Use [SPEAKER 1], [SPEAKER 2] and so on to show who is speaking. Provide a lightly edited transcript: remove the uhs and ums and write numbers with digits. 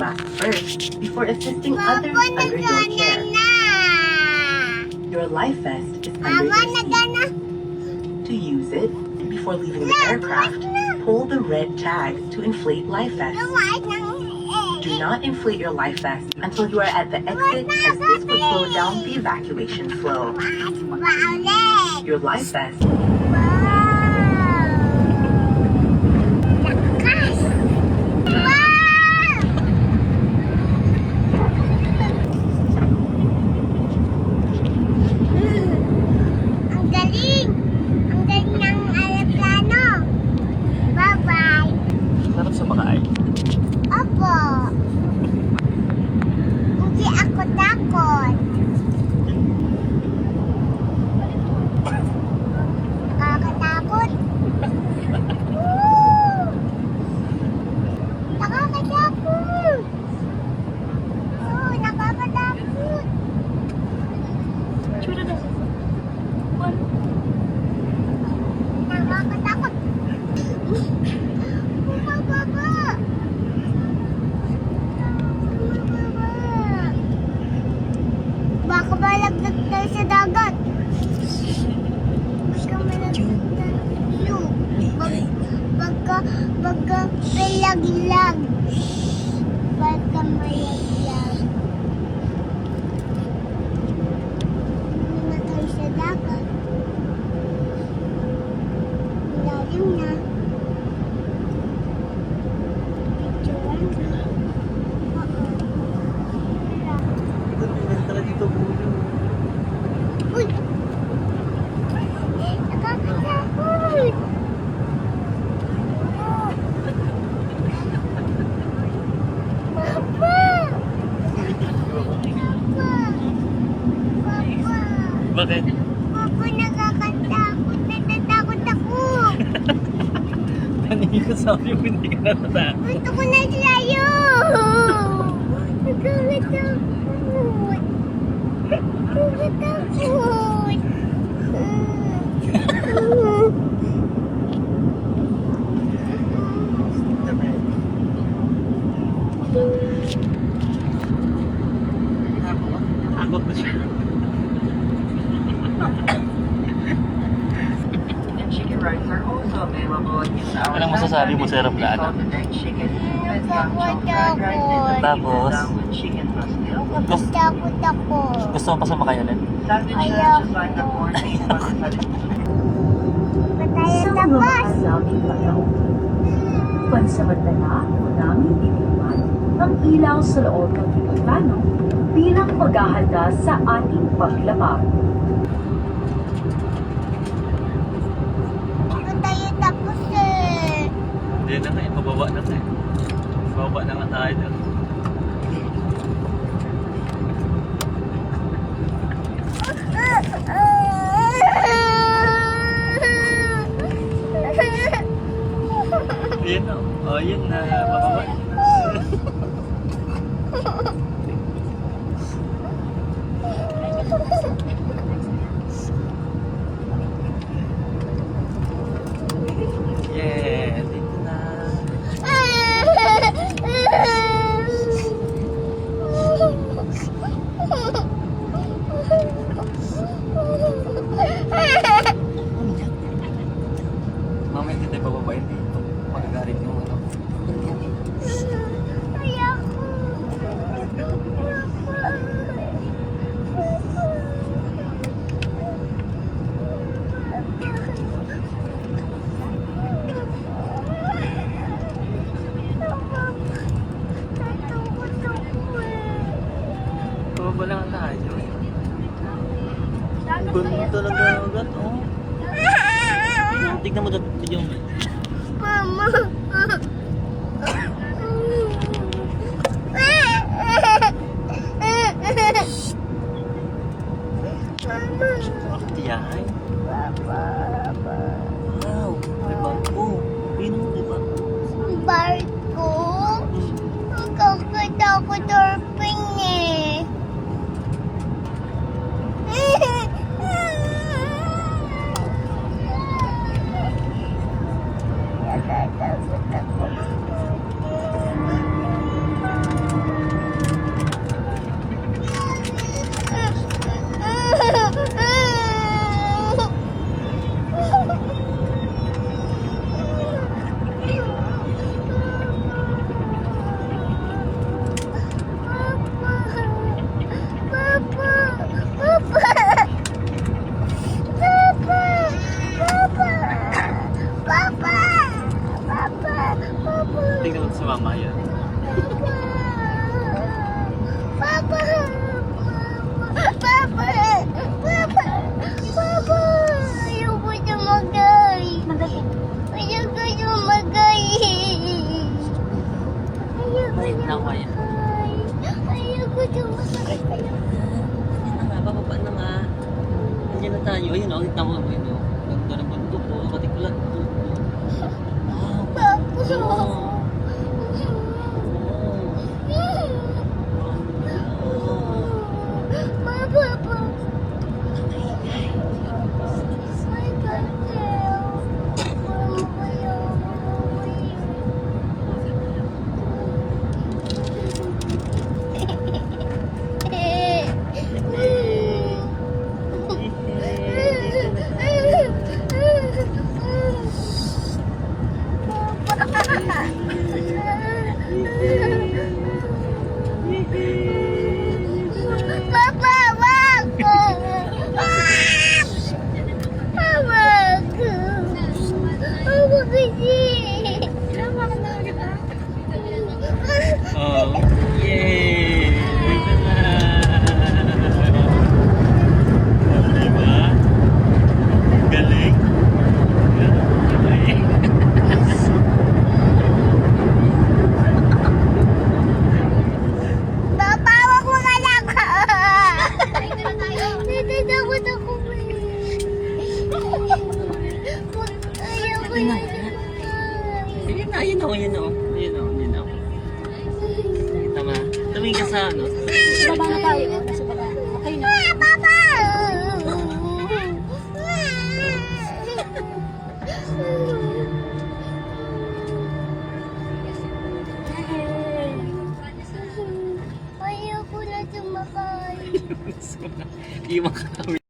[SPEAKER 1] mask first before assisting others under your care. Your life vest is under your seat. To use it, before leaving the aircraft, pull the red tag to inflate life vest. Do not inflate your life vest until you are at the exit, as this will slow down the evacuation flow. Your life vest.
[SPEAKER 2] Sarap sa makaay.
[SPEAKER 3] Opo. Hindi ako takot. Nakakatakot. Woo! Nakakatakot. Oo, nakakatakot.
[SPEAKER 2] Tsura na.
[SPEAKER 3] Nakakatakot. Bumababa. Baka malaglag tayo sa dagat. Baka malaglag tayo. Baka malaglag. Baka malaglag. Hindi na tayo sa dagat. Lalim na. Picturean na.
[SPEAKER 2] Tara dito muna.
[SPEAKER 3] Uy! Nakakatakot! Papa! Papa!
[SPEAKER 2] Bakit?
[SPEAKER 3] Papa, nakakatakot. Natatakot ako.
[SPEAKER 2] Ano yung sabi mo hindi ka natatakot?
[SPEAKER 3] Gusto ko na sa'yo. Nakakatakot. Nakakatakot.
[SPEAKER 2] Takot na siya.
[SPEAKER 1] Chicken rice are also available in our
[SPEAKER 2] Anong masasabi mo sa aeroplano? Tapos?
[SPEAKER 3] Takot ako.
[SPEAKER 2] Gusto mo pa sumakay ulit?
[SPEAKER 3] Ayoko. Patay sa bus.
[SPEAKER 4] Pansamantala o namin iniwan ang ilaw sa loob ng aeroplano bilang paghahanda sa ating paglapag.
[SPEAKER 3] Hindi tayo tapos eh.
[SPEAKER 2] Hindi na nga, pababa na nga. Pababa na nga tayo dyan. Yun o. O, yun na. Pababa. Yeah, dito na. Mamaya hindi tayo pababayin dito. Magagaling yung ano.
[SPEAKER 3] Ayoko.
[SPEAKER 2] Pababa lang tayo. Ganda talaga agad, oh. Tignan mo dito yung...
[SPEAKER 3] Mama.
[SPEAKER 2] Tiyahay. Wow, may bangko. Pino mo, diba?
[SPEAKER 3] Barko? Nakakatakot orping eh.
[SPEAKER 2] na tayo. Ayun, oh, kita mo. Ayun, oh. Ganda ng bundok, oh. Katiklat.
[SPEAKER 3] Papa. Papa. I can't tell. Papa, wag! Wag! Wag kasi!
[SPEAKER 2] Oh, yay! Ito na! Diba? Galing! Galing!
[SPEAKER 3] Papa, wag mo ka lang! Natatakot ako. Ayoko na.
[SPEAKER 2] Sige na, ayun, oh, ayun, oh. Ayun, oh, ayun, oh. Kita mo? Tumingin ka sa ano?
[SPEAKER 3] Baba na tayo. Nasa baba. Okay na. Papa! Ayoko na sumakay.
[SPEAKER 2] Iwan ka kami.